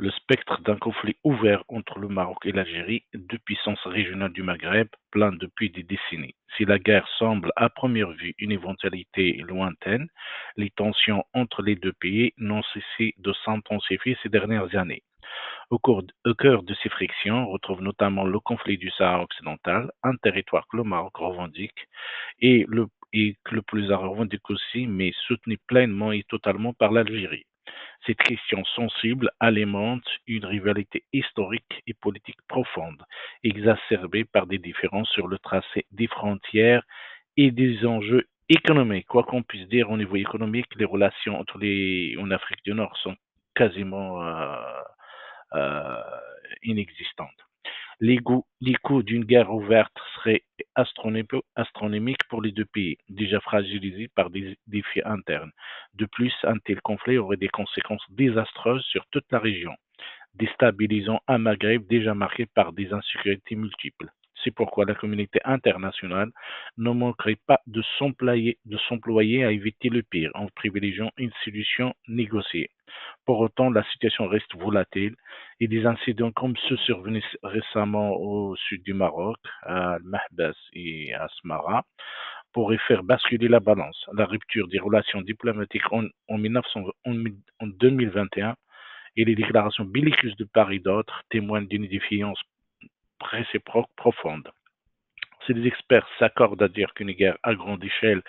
Le spectre d'un conflit ouvert entre le Maroc et l'Algérie, deux puissances régionales du Maghreb, plane depuis des décennies. Si la guerre semble à première vue une éventualité lointaine, les tensions entre les deux pays n'ont cessé de s'intensifier ces dernières années. Au cœur de ces frictions, on retrouve notamment le conflit du Sahara occidental, un territoire que le Maroc revendique et que le Polisario revendique aussi, mais soutenu pleinement et totalement par l'Algérie. Cette question sensible alimente une rivalité historique et politique profonde, exacerbée par des différences sur le tracé des frontières et des enjeux économiques. Quoi qu'on puisse dire au niveau économique, les relations en Afrique du Nord sont quasiment euh, inexistantes. Les coûts d'une guerre ouverte seraient astronomiques pour les deux pays, déjà fragilisés par des défis internes. De plus, un tel conflit aurait des conséquences désastreuses sur toute la région, déstabilisant un Maghreb déjà marqué par des insécurités multiples. C'est pourquoi la communauté internationale ne manquerait pas de s'employer à éviter le pire en privilégiant une solution négociée. Pour autant, la situation reste volatile et des incidents comme ceux survenus récemment au sud du Maroc, à Al-Mahbas et à Smara, pourraient faire basculer la balance. La rupture des relations diplomatiques en 2021 et les déclarations belliqueuses de part et d'autre témoignent d'une défiance réciproque profonde. Si les experts s'accordent à dire qu'une guerre à grande échelle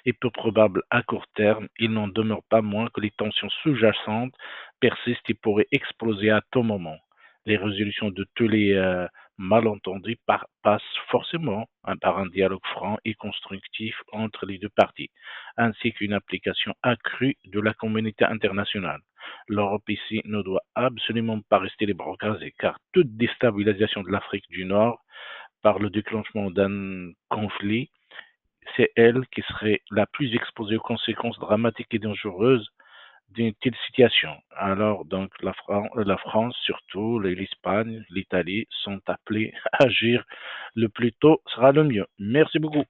est peu probable à court terme, il n'en demeure pas moins que les tensions sous-jacentes persistent et pourraient exploser à tout moment. Les résolutions de tous les malentendus passent forcément par un dialogue franc et constructif entre les deux parties, ainsi qu'une application accrue de la communauté internationale. L'Europe ici ne doit absolument pas rester les bras croisés, car toute déstabilisation de l'Afrique du Nord par le déclenchement d'un conflit, c'est elle qui serait la plus exposée aux conséquences dramatiques et dangereuses d'une telle situation. Alors, donc, la France, surtout, l'Espagne, l'Italie, sont appelées à agir le plus tôt sera le mieux. Merci beaucoup.